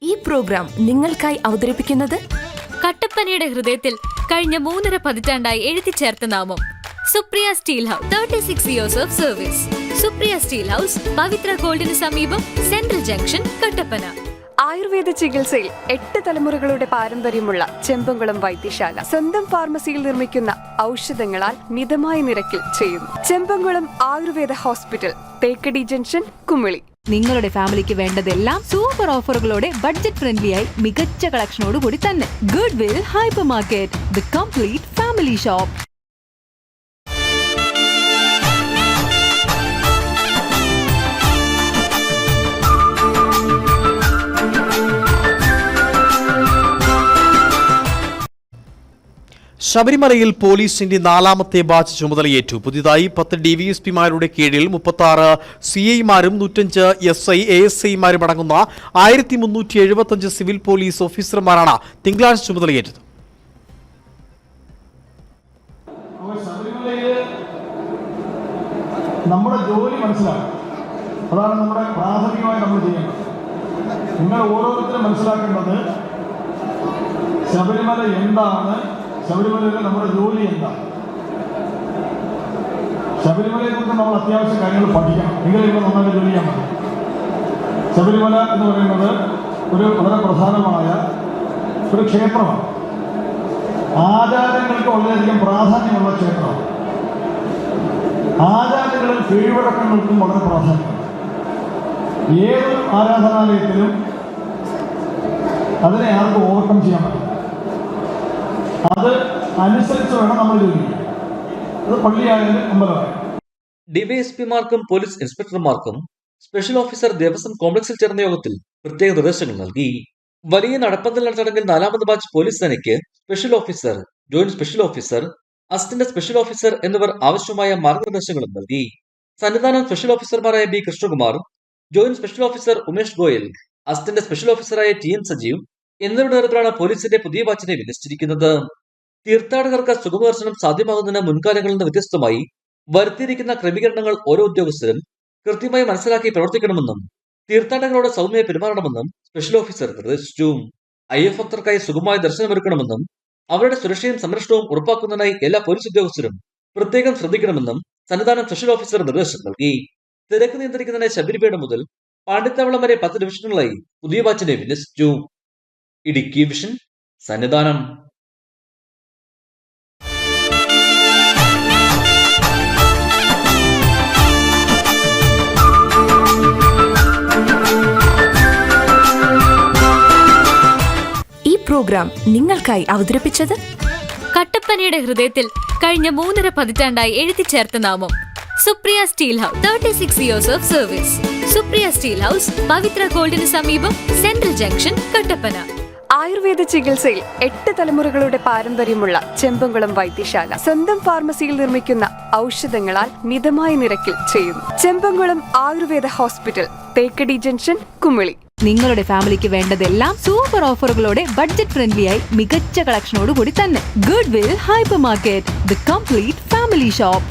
ഈ പ്രോഗ്രാം നിങ്ങൾക്കായി അവതരിപ്പിക്കുന്നത് കട്ടപ്പനയുടെ ഹൃദയത്തിൽ കഴിഞ്ഞ 3.5 പതിറ്റാണ്ടായി എഴുതിച്ചേർത്ത നാമം Supriya steel house. 36 years of service. Supriya steel house, Pavithra ഗോൾഡിന് സമീപം, സെൻട്രൽ ജംഗ്ഷൻ, കട്ടപ്പന. ആയുർവേദ ചികിത്സയിൽ 8 തലമുറകളുടെ പാരമ്പര്യമുള്ള ചെമ്പംകുളം വൈദ്യശാല സ്വന്തം ഫാർമസിയിൽ നിർമ്മിക്കുന്ന ഔഷധങ്ങളാൽ മിതമായ നിരക്കിൽ ചെയ്യുന്നു. Chembankulam Ayurveda hospital, Thekkady junction, Kumily. നിങ്ങളുടെ ഫാമിലിക്ക് വേണ്ടതെല്ലാം സൂപ്പർ ഓഫറുകളോടെ ബഡ്ജറ്റ് ഫ്രണ്ട്ലിയായി മികച്ച കളക്ഷനോട് കൂടി തന്നെ. Good will hyper market, the complete family shop. ശബരിമലയിൽ പോലീസിന്റെ 4ാമത്തെ ബാച്ച് ചുമതലയേറ്റു. പുതിയതായി 10 DVSPമാരുടെ കീഴിൽ 36 CIമാരും 105 SI ASIമാരും അടങ്ങുന്ന 1375 സിവിൽ പോലീസ് ഓഫീസർമാരാണ് തിങ്കളാഴ്ച ചുമതലയേറ്റത്. നമ്മുടെ ജോലി മനസ്സിലാക്കും, അതാണ് നമ്മുടെ പ്രാഥമികമായി നമ്മൾ ചെയ്യേണ്ടത്. നിങ്ങൾ ഓരോരുത്തരും മനസ്സിലാക്കേണ്ടത് ശബരിമല എന്താണ്, ശബരിമലയിലെ നമ്മുടെ ജോലി എന്താണ്. ശബരിമലയെക്കുറിച്ച് നമ്മൾ അത്യാവശ്യം കാര്യങ്ങൾ പഠിക്കണം, എങ്കിലും ഇവിടെ നന്നായിട്ട് ജോലി ചെയ്യാൻ പറ്റും. ശബരിമല എന്ന് പറയുന്നത് ഒരു വളരെ പ്രധാനമായ ഒരു ക്ഷേത്രമാണ്. ആചാരങ്ങൾക്ക് വളരെയധികം പ്രാധാന്യമുള്ള ക്ഷേത്രമാണ്. ആചാരങ്ങളിൽ കീഴ്വഴക്കങ്ങൾക്കും വളരെ പ്രാധാന്യമാണ്. ഏതൊരു ആരാധനാലയത്തിലും അതിനെ ആർക്കും ഓവർകം ചെയ്യാൻ പറ്റും. അത് അനുസരിച്ച് വേണം നമ്മൾ ജോലി ചെയ്യാൻ. അത് പള്ളിയായാലും അമ്പലമായാലും. ഡിവൈഎസ്പിമാർക്കും പോലീസ് ഇൻസ്പെക്ടർമാർക്കും സ്പെഷ്യൽ ഓഫീസർ ദേവസ്വം കോംപ്ലക്സിൽ ചേർന്ന യോഗത്തിൽ പ്രത്യേക നിർദ്ദേശങ്ങൾ നൽകി. വലിയ നടപ്പന്തൽ ചടങ്ങിൽ 4ാമത് ബാച്ച് പോലീസ് സേനയ്ക്ക് special officer, joint special officer, assistant special officer എന്നിവർ ആവശ്യമായ മാർഗനിർദ്ദേശങ്ങളും നൽകി. സന്നിധാനം സ്പെഷ്യൽ ഓഫീസർമാരായ B Krishnakumar, joint special officer Umesh Goyal, assistant special ഓഫീസറായ TN സജീവ് എന്നിവരുടെ നേതൃത്വത്തിലാണ് പോലീസിന്റെ പുതിയ ബാച്ചിനെ വിന്യസിച്ചിരിക്കുന്നത്. തീർത്ഥാടകർക്ക് സുഗമദർശനം സാധ്യമാകുന്നതിന് മുൻകാലങ്ങളിൽ നിന്ന് വ്യത്യസ്തമായി വരുത്തിയിരിക്കുന്ന ക്രമീകരണങ്ങൾ ഓരോ ഉദ്യോഗസ്ഥരും കൃത്യമായി മനസ്സിലാക്കി പ്രവർത്തിക്കണമെന്നും തീർത്ഥാടകരോട് സൗമ്യമായി പെരുമാറണമെന്നും സ്പെഷ്യൽ ഓഫീസർ നിർദ്ദേശിച്ചു. IF ഭക്തർക്കായി സുഗമമായ ദർശനമൊരുക്കണമെന്നും അവരുടെ സുരക്ഷയും സംരക്ഷണവും ഉറപ്പാക്കുന്നതിനായി എല്ലാ പോലീസ് ഉദ്യോഗസ്ഥരും പ്രത്യേകം ശ്രദ്ധിക്കണമെന്നും സന്നിധാനം സ്പെഷ്യൽ ഓഫീസർ നിർദ്ദേശം നൽകി. തിരക്ക് നിയന്ത്രിക്കുന്നതിനായി ശബരിമല മുതൽ പാണ്ഡിത്താവളം വരെ 10 ഡിവിഷനുകളായി പുതിയ ബാച്ചിനെ വിന്യസിച്ചു. ഇടുക്കി വിഷൻ, സന്നിധാനം. ഈ പ്രോഗ്രാം നിങ്ങൾക്കായി അവതരിപ്പിച്ചത് കട്ടപ്പനയുടെ ഹൃദയത്തിൽ കഴിഞ്ഞ 3.5 പതിറ്റാണ്ടായി എഴുതിച്ചേർത്ത നാമം Supriya steel house. 36 years of service. Supriya steel house, Pavithra ഗോൾഡിന് സമീപം, സെൻട്രൽ ജംഗ്ഷൻ, കട്ടപ്പന. ആയുർവേദ ചികിത്സയിൽ 8 തലമുറകളുടെ പാരമ്പര്യമുള്ള ചെമ്പംകുളം വൈദ്യശാല സ്വന്തം ഫാർമസിയിൽ നിർമ്മിക്കുന്ന ഔഷധങ്ങളാൽ മിതമായ നിരക്കിൽ ചെയ്യുന്നു. Chembankulam Ayurveda hospital, Thekkady junction, Kumily. നിങ്ങളുടെ ഫാമിലിക്ക് വേണ്ടതെല്ലാം സൂപ്പർ ഓഫറുകളോടെ ബഡ്ജറ്റ് ഫ്രണ്ട്ലിയായി മികച്ച കളക്ഷനോട് കൂടി തന്നെ. Good will hyper market, the complete family shop.